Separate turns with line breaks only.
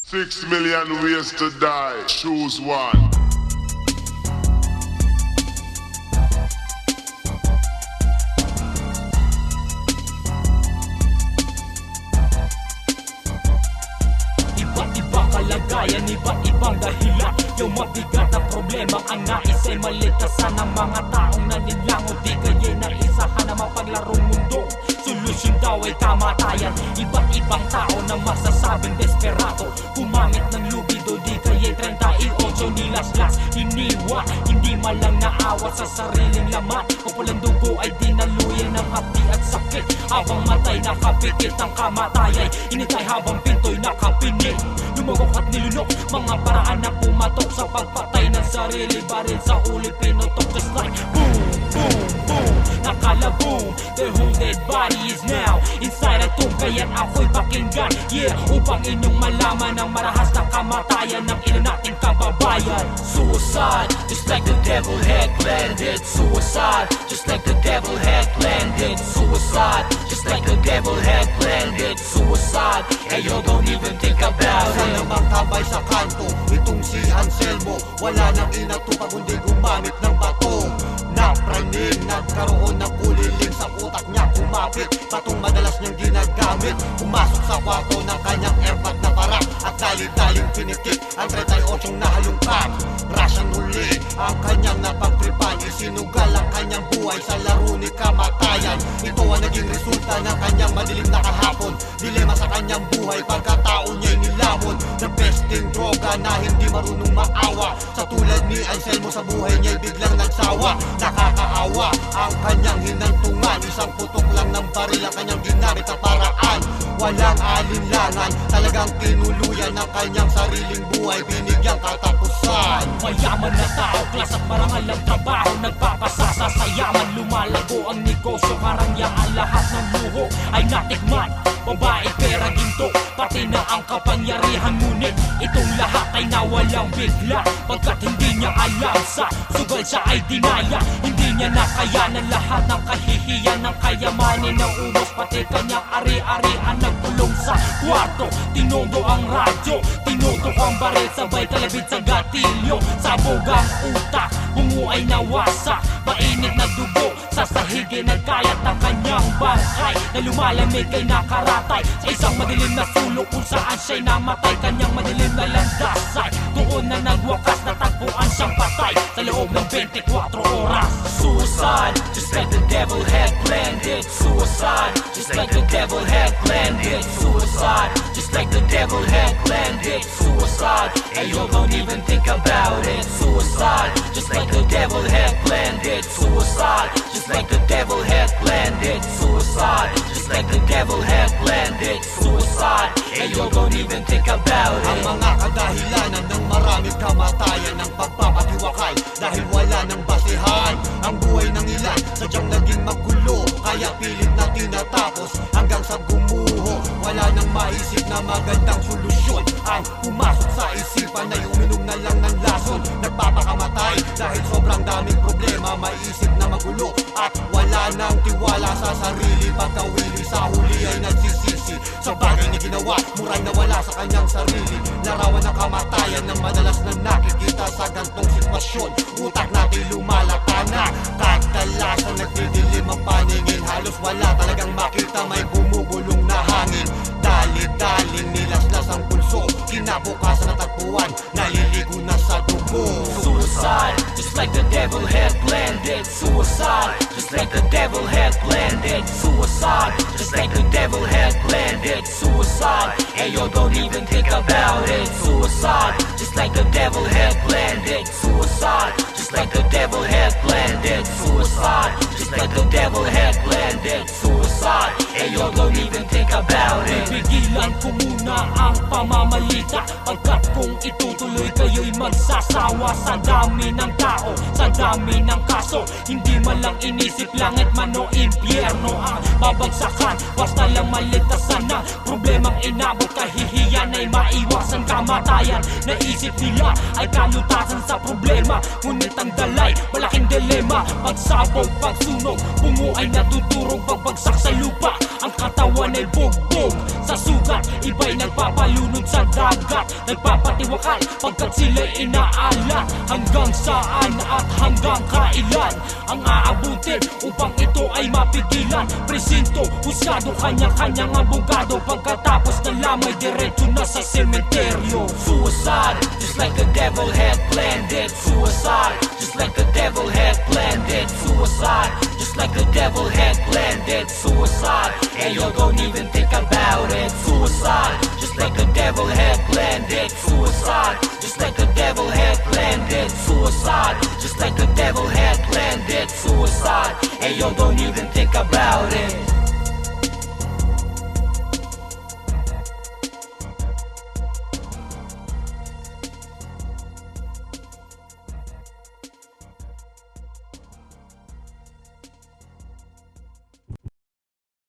6 million ways to die, choose one.
Iba't ibang kalagayan, iba't ibang dahilan. Yung mabigat na problema ang nais ay maligtasan ng mga taong nanilango. Di kaya'y naisahan na mapaglarong mundo. Solusyon daw ay kamatayan. Iba't ibang tao na masasabing desperado, gumamit ng lubido. Di kaya'y 38 nilaslas, hiniwa. Hindi malang naawa sa sariling laman. Kapulang dugo ay dinaluyan ng hapdi at sakit. Habang matay nakapikit ang kamatayay, initay habang pinto'y nakapinig. Lumagok at nilunok, mga paraan na pumatok sa pagpatay ng sarili. Baril sa uli pinutok, just like boom, boom, boom. Nakala boom, the whole dead body is now inside a tomb. Kaya't ako'y pakinggan, yeah, upang inyong malaman ang marahas na kamatayan ng ilan nating kababayan. Suicide, just like the devil had planned it. Suicide, just like the devil had planned it. Suicide, just like the devil had planned it. Suicide, hey yo, don't even think about it.
Sana namang tabay sa kanto, itong si Anselmo, wala nang inatupag kundi gumamit ng bato. Napraning, nagkaroon ng kuliling sa utak niya, kumapit batong madalas niyang ginagamit. Pumasok sa kwarto ng kanyang airbat na parak at dali-daling pinitik ang 38 nahalungkat. Russian huli ang kanyang napagtripan, isinugal ang kanyang buhay sa laro ni kamatayan. Ito ang naging resulta ng kanyang madilim na kahapon. Dilema sa kanyang buhay, pagkatao niya'y nilamon ng pesting droga na hindi marunong maawa. Sa tulad ni Anselmo, sa buhay niya'y biglang nagsawa. Nakakaawa ang kanyang hinantungan, isang putok lang ng baril ang kanyang ginamit na paraan. Walang alinlangan, talagang tinuluyan ng kanyang sariling buhay, binigyang katapusan.
Mayaman na tao, klas at marangal ang trabaho, nagpapasasa sa yaman. Lumalago ang negosyo, karangyaan, lahat ng luho ay natikman. Babae, pera, ginto, pati na ang kapangyarihan. Ngunit itong lahat ay nawalang bigla, pagkat hindi niya alam sa sugal siya ay dinaya. Hindi niya nakayanan lahat ng kahihiyan ng kayamanin ng ubos, pati kanyang ari-arian. Nagpulong sa kwarto, tinodo ang radyo, tinutok ang baril, sabay kalabit sa gatilyo. Sabog ang utak, bungo ay nawasak, mainit na dugo sa sahigi, nagkayat ang kanyang bangkay na lumalamig ay nakaratay sa isang madilim na sulok kung saan siya'y namatay. Kanyang madilim na landasay, doon na nagwakas, natagpuan siyang patay sa loob ng 24 oras. Suicide, just like the devil had planned it. Suicide, just like the devil had planned it. Suicide, just like the devil had planned it. Suicide, hey yo, don't even think about it. Suicide, just like the devil had planned it. Suicide, just like the devil had planned it. Suicide, just like the devil had planned it. Suicide, hey yo, don't even think about it.
Ang mga kadahilanan ng maraming kamatayan ng pagpapatiwakal dahil wala ng basihan. Ang buhay ng ilan sadyang naging magulo, kaya pilit na tinatapos hanggang sa gumuho. Wala nang maisip na magandang solusyon ang pumasok sa isipan na uminom na lang ng lason. Nagpapakamatay dahil sobrang daming problema, maisip na magulo at wala nang tiwala sa sarili. Pagkawili sa huli ay nagsisisi sa bagay na ginawa, muray na wala sa kanyang sarili. Larawan ng kamatayan na madalas na nakikita sa gantong sitwasyon. Utak natin lumalatanak, kadalasan nagdidilim ang paningin. Halos wala talagang makita, may bumubulong na hangin. Dali-daling nilaslas ang pulso, kinabukasan natagpuan, naliligo na sa dugo.
Suicide, just like the devil had planned it. Suicide, just like the devil had planned it. Suicide, just like the devil had planned it. Suicide, hey yo, don't even think about it. Suicide, just like the devil had planned it. Suicide, just like the devil had planned it. Suicide, just like the devil had planned it. Suicide, hey yo, don't even think about it. Pigilan ko muna ang pamamalita, pagkat kung itutuloy kayo'y magsasawa. Sa dami ng tao, sa dami ng kaso, hindi man lang inisip langit man o impyerno ang babagsakan. Basta lang maligtasan na problemang inabot, kahihiyan ay maiwasan. Kamatayan, naisip nila ay kalutasan sa problema, ngunit ang dalay, malaking dilema. Pagsabog, pagsunog, bungo ay natuturog. Pagbagsak sa lupa, ang katawan ay bugbog sa sugat, iba'y nagpapalunod sa dagat nagpapatiwakal pagkat sila'y inaalat. Hanggang saan at hanggang kailan ang aabutin upang ito ay mapigilan? Presinto, husgado, kanya-kanyang abogado, pagkatapos ng lamay diretso na sa sementeryo. Suicide, just like the devil had planned it. Suicide, just like the devil had planned it. Suicide, just like the devil had planned it. Suicide, and you don't even think about it. Suicide, just like the devil had planned it. Suicide, just like the devil had planned it. Suicide, just like the devil had planned it. Suicide, and you don't even think about it.